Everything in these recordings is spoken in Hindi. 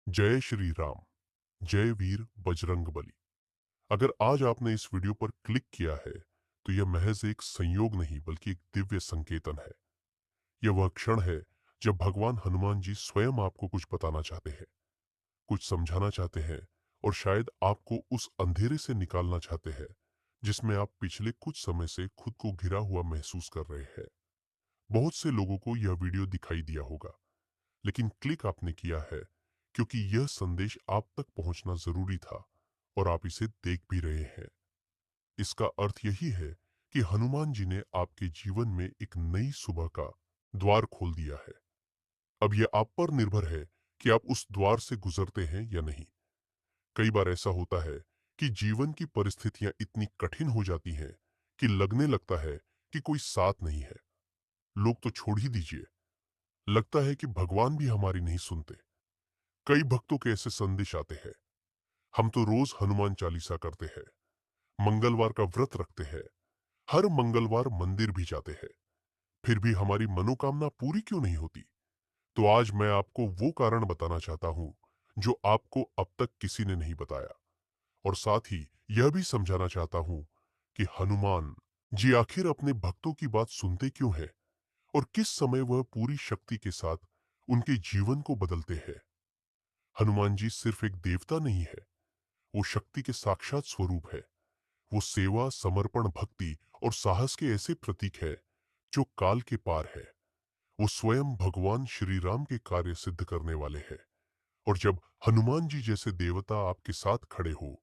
जय श्री राम। जय वीर बजरंगबली। अगर आज आपने इस वीडियो पर क्लिक किया है तो यह महज एक संयोग नहीं बल्कि एक दिव्य संकेतन है। यह वह क्षण है जब भगवान हनुमान जी स्वयं आपको कुछ बताना चाहते हैं, कुछ समझाना चाहते हैं और शायद आपको उस अंधेरे से निकालना चाहते हैं जिसमें आप पिछले कुछ समय से खुद को घिरा हुआ महसूस कर रहे हैं। बहुत से लोगों को यह वीडियो दिखाई दिया होगा, लेकिन क्लिक आपने किया है क्योंकि यह संदेश आप तक पहुंचना जरूरी था और आप इसे देख भी रहे हैं। इसका अर्थ यही है कि हनुमान जी ने आपके जीवन में एक नई सुबह का द्वार खोल दिया है। अब यह आप पर निर्भर है कि आप उस द्वार से गुजरते हैं या नहीं। कई बार ऐसा होता है कि जीवन की परिस्थितियां इतनी कठिन हो जाती हैं कि लगने लगता है कि कोई साथ नहीं है। लोग तो छोड़ ही दीजिए, लगता है कि भगवान भी हमारी नहीं सुनते। कई भक्तों के ऐसे संदेश आते हैं, हम तो रोज हनुमान चालीसा करते हैं, मंगलवार का व्रत रखते हैं, हर मंगलवार मंदिर भी जाते हैं, फिर भी हमारी मनोकामना पूरी क्यों नहीं होती। तो आज मैं आपको वो कारण बताना चाहता हूं जो आपको अब तक किसी ने नहीं बताया, और साथ ही यह भी समझाना चाहता हूं कि हनुमान जी आखिर अपने भक्तों की बात सुनते क्यों हैं और किस समय वह पूरी शक्ति के साथ उनके जीवन को बदलते हैं। हनुमान जी सिर्फ एक देवता नहीं है, वो शक्ति के साक्षात स्वरूप है। वो सेवा, समर्पण, भक्ति और साहस के ऐसे प्रतीक है जो काल के पार है। वो स्वयं भगवान श्री राम के कार्य सिद्ध करने वाले हैं। और जब हनुमान जी जैसे देवता आपके साथ खड़े हो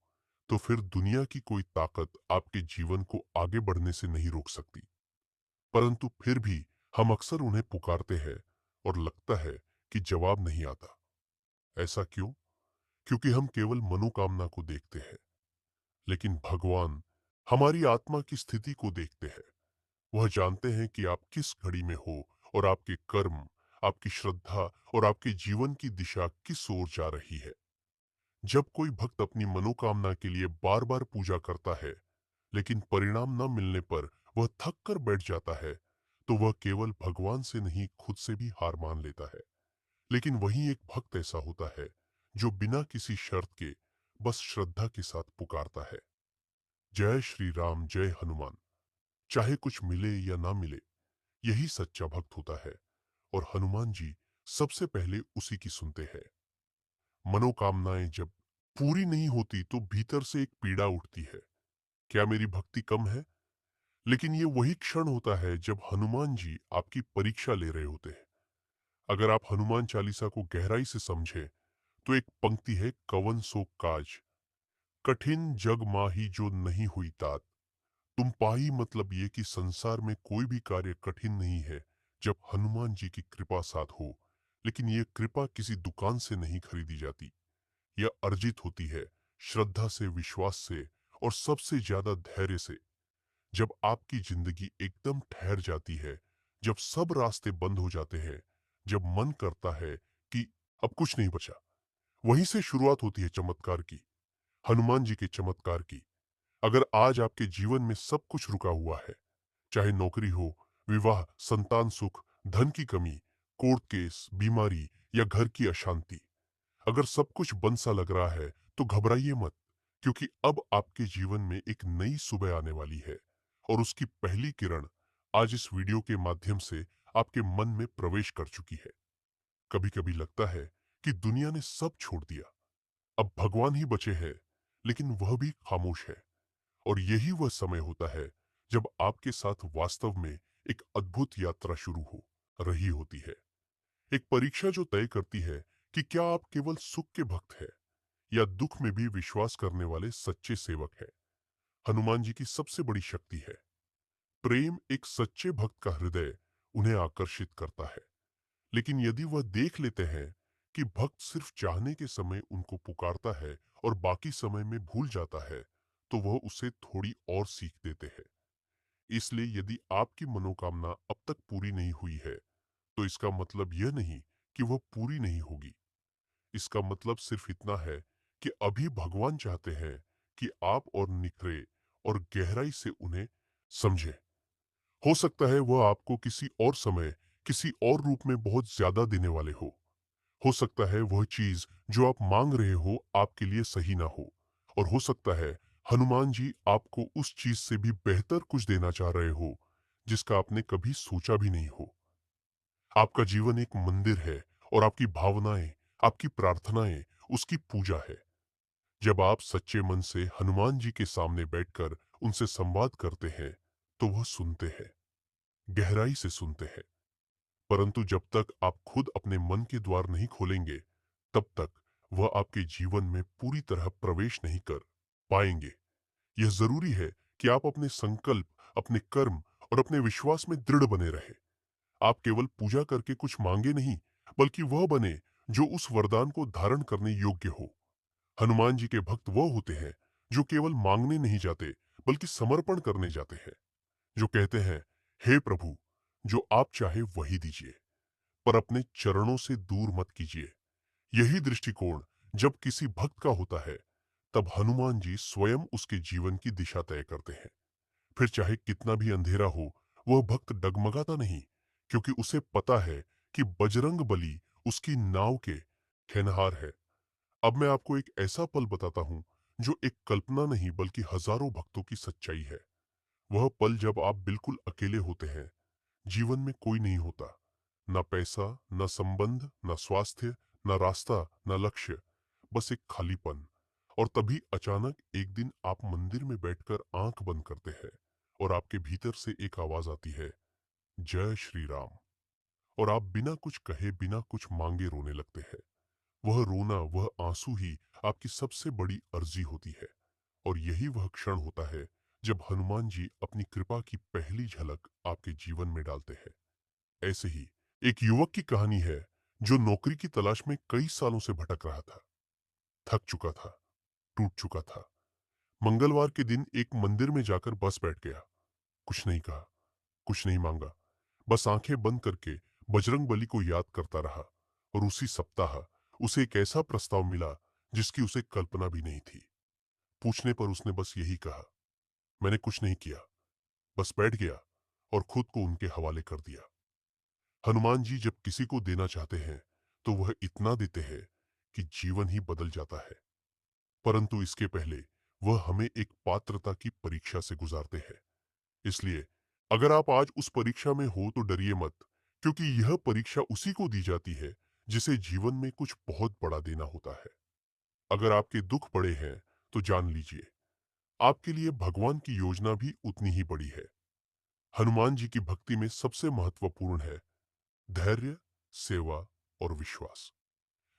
तो फिर दुनिया की कोई ताकत आपके जीवन को आगे बढ़ने से नहीं रोक सकती। परंतु फिर भी हम अक्सर उन्हें पुकारते हैं और लगता है कि जवाब नहीं आता। ऐसा क्यों? क्योंकि हम केवल मनोकामना को देखते हैं, लेकिन भगवान हमारी आत्मा की स्थिति को देखते हैं। वह जानते हैं कि आप किस घड़ी में हो और आपके कर्म, आपकी श्रद्धा और आपके जीवन की दिशा किस ओर जा रही है। जब कोई भक्त अपनी मनोकामना के लिए बार बार पूजा करता है लेकिन परिणाम न मिलने पर वह थक कर बैठ जाता है, तो वह केवल भगवान से नहीं खुद से भी हार मान लेता है। लेकिन वहीं एक भक्त ऐसा होता है जो बिना किसी शर्त के बस श्रद्धा के साथ पुकारता है, जय श्री राम, जय हनुमान। चाहे कुछ मिले या ना मिले, यही सच्चा भक्त होता है। और हनुमान जी सबसे पहले उसी की सुनते हैं। मनोकामनाएं जब पूरी नहीं होती तो भीतर से एक पीड़ा उठती है, क्या मेरी भक्ति कम है। लेकिन ये वही क्षण होता है जब हनुमान जी आपकी परीक्षा ले रहे होते हैं। अगर आप हनुमान चालीसा को गहराई से समझें तो एक पंक्ति है, कवन सो काज कठिन जग माही जो नहीं हुई तात। तुम पाई मतलब ये कि संसार में कोई भी कार्य कठिन नहीं है जब हनुमान जी की कृपा साथ हो। लेकिन ये कृपा किसी दुकान से नहीं खरीदी जाती, यह अर्जित होती है श्रद्धा से, विश्वास से और सबसे ज्यादा धैर्य से। जब आपकी जिंदगी एकदम ठहर जाती है, जब सब रास्ते बंद हो जाते हैं, जब मन करता है कि अब कुछ नहीं बचा, वहीं से शुरुआत होती है चमत्कार की, हनुमान जी के चमत्कार की। अगर आज आपके जीवन में सब कुछ रुका हुआ है, चाहे नौकरी हो, विवाह, संतान सुख, धन की कमी, कोर्ट केस, बीमारी या घर की अशांति, अगर सब कुछ बंद सा लग रहा है तो घबराइए मत, क्योंकि अब आपके जीवन में एक नई सुबह आने वाली है और उसकी पहली किरण आज इस वीडियो के माध्यम से आपके मन में प्रवेश कर चुकी है। कभी कभी लगता है कि दुनिया ने सब छोड़ दिया, अब भगवान ही बचे हैं, लेकिन वह भी खामोश है। और यही वह समय होता है जब आपके साथ वास्तव में एक अद्भुत यात्रा शुरू हो रही होती है। एक परीक्षा जो तय करती है कि क्या आप केवल सुख के भक्त हैं या दुख में भी विश्वास करने वाले सच्चे सेवक हैं। हनुमान जी की सबसे बड़ी शक्ति है प्रेम। एक सच्चे भक्त का हृदय उन्हें आकर्षित करता है। लेकिन यदि वह देख लेते हैं कि भक्त सिर्फ चाहने के समय उनको पुकारता है और बाकी समय में भूल जाता है, तो वह उसे थोड़ी और सीख देते हैं। इसलिए यदि आपकी मनोकामना अब तक पूरी नहीं हुई है तो इसका मतलब यह नहीं कि वह पूरी नहीं होगी। इसका मतलब सिर्फ इतना है कि अभी भगवान चाहते हैं कि आप और निखरे और गहराई से उन्हें समझें। हो सकता है वह आपको किसी और समय, किसी और रूप में बहुत ज्यादा देने वाले हो हो सकता है वह चीज जो आप मांग रहे हो आपके लिए सही ना हो, और हो सकता है हनुमान जी आपको उस चीज से भी बेहतर कुछ देना चाह रहे हो जिसका आपने कभी सोचा भी नहीं हो। आपका जीवन एक मंदिर है और आपकी भावनाएं, आपकी प्रार्थनाएं उसकी पूजा है। जब आप सच्चे मन से हनुमान जी के सामने बैठकर उनसे संवाद करते हैं तो वह सुनते हैं, गहराई से सुनते हैं। परंतु जब तक आप खुद अपने मन के द्वार नहीं खोलेंगे तब तक वह आपके जीवन में पूरी तरह प्रवेश नहीं कर पाएंगे। यह जरूरी है कि आप अपने संकल्प, अपने कर्म और अपने विश्वास में दृढ़ बने रहे। आप केवल पूजा करके कुछ मांगे नहीं, बल्कि वह बने जो उस वरदान को धारण करने योग्य हो। हनुमान जी के भक्त वो होते हैं जो केवल मांगने नहीं जाते बल्कि समर्पण करने जाते हैं, जो कहते हैं, हे प्रभु, जो आप चाहे वही दीजिए, पर अपने चरणों से दूर मत कीजिए। यही दृष्टिकोण जब किसी भक्त का होता है तब हनुमान जी स्वयं उसके जीवन की दिशा तय करते हैं। फिर चाहे कितना भी अंधेरा हो, वह भक्त डगमगाता नहीं, क्योंकि उसे पता है कि बजरंग बली उसकी नाव के खेनहार है। अब मैं आपको एक ऐसा पल बताता हूं जो एक कल्पना नहीं बल्कि हजारों भक्तों की सच्चाई है। वह पल जब आप बिल्कुल अकेले होते हैं, जीवन में कोई नहीं होता, ना पैसा, ना संबंध, ना स्वास्थ्य, ना रास्ता, ना लक्ष्य, बस एक खालीपन। और तभी अचानक एक दिन आप मंदिर में बैठकर आंख बंद करते हैं और आपके भीतर से एक आवाज आती है, जय श्री राम। और आप बिना कुछ कहे, बिना कुछ मांगे रोने लगते हैं। वह रोना, वह आंसू ही आपकी सबसे बड़ी अर्जी होती है। और यही वह क्षण होता है जब हनुमान जी अपनी कृपा की पहली झलक आपके जीवन में डालते हैं। ऐसे ही एक युवक की कहानी है जो नौकरी की तलाश में कई सालों से भटक रहा था, थक चुका था, टूट चुका था। मंगलवार के दिन एक मंदिर में जाकर बस बैठ गया। कुछ नहीं कहा, कुछ नहीं मांगा, बस आंखें बंद करके बजरंग बली को याद करता रहा। और उसी सप्ताह उसे एक ऐसा प्रस्ताव मिला जिसकी उसे कल्पना भी नहीं थी। पूछने पर उसने बस यही कहा, मैंने कुछ नहीं किया, बस बैठ गया और खुद को उनके हवाले कर दिया। हनुमान जी जब किसी को देना चाहते हैं तो वह इतना देते हैं कि जीवन ही बदल जाता है। परंतु इसके पहले वह हमें एक पात्रता की परीक्षा से गुजारते हैं। इसलिए अगर आप आज उस परीक्षा में हो तो डरिए मत, क्योंकि यह परीक्षा उसी को दी जाती है जिसे जीवन में कुछ बहुत बड़ा देना होता है। अगर आपके दुख बड़े हैं तो जान लीजिए, आपके लिए भगवान की योजना भी उतनी ही बड़ी है। हनुमान जी की भक्ति में सबसे महत्वपूर्ण है धैर्य, सेवा और विश्वास।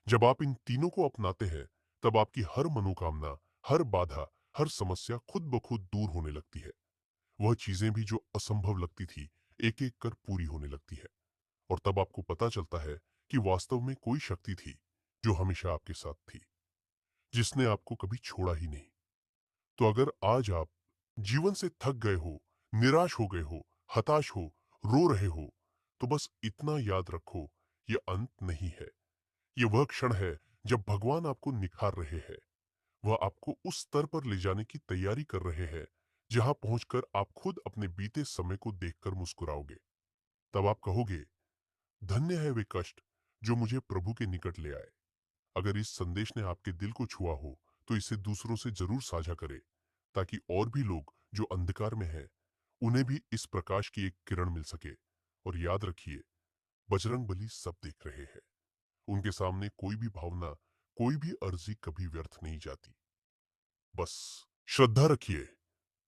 जब आप इन तीनों को अपनाते हैं तब आपकी हर मनोकामना, हर बाधा, हर समस्या खुद ब खुद दूर होने लगती है। वह चीजें भी जो असंभव लगती थी एक एक कर पूरी होने लगती है। और तब आपको पता चलता है कि वास्तव में कोई शक्ति थी जो हमेशा आपके साथ थी, जिसने आपको कभी छोड़ा ही नहीं। तो अगर आज आप जीवन से थक गए हो, निराश हो गए हो, हताश हो, रो रहे हो, तो बस इतना याद रखो, ये अंत नहीं है। ये वह क्षण है जब भगवान आपको निखार रहे हैं। वह आपको उस स्तर पर ले जाने की तैयारी कर रहे हैं जहां पहुंचकर आप खुद अपने बीते समय को देखकर मुस्कुराओगे। तब आप कहोगे, धन्य है वे कष्ट जो मुझे प्रभु के निकट ले आए। अगर इस संदेश ने आपके दिल को छुआ हो तो इसे दूसरों से जरूर साझा करें, ताकि और भी लोग जो अंधकार में हैं उन्हें भी इस प्रकाश की एक किरण मिल सके। और याद रखिए, बजरंग बली सब देख रहे हैं। उनके सामने कोई भी भावना, कोई भी अर्जी कभी व्यर्थ नहीं जाती। बस श्रद्धा रखिए,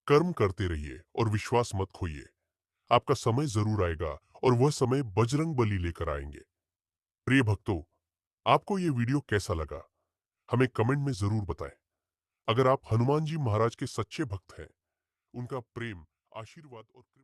कर्म करते रहिए और विश्वास मत खोइए। आपका समय जरूर आएगा और वह समय बजरंग बली लेकर आएंगे। प्रिय भक्तों, आपको ये वीडियो कैसा लगा हमें कमेंट में जरूर बताएं। अगर आप हनुमान जी महाराज के सच्चे भक्त हैं, उनका प्रेम, आशीर्वाद और कृपा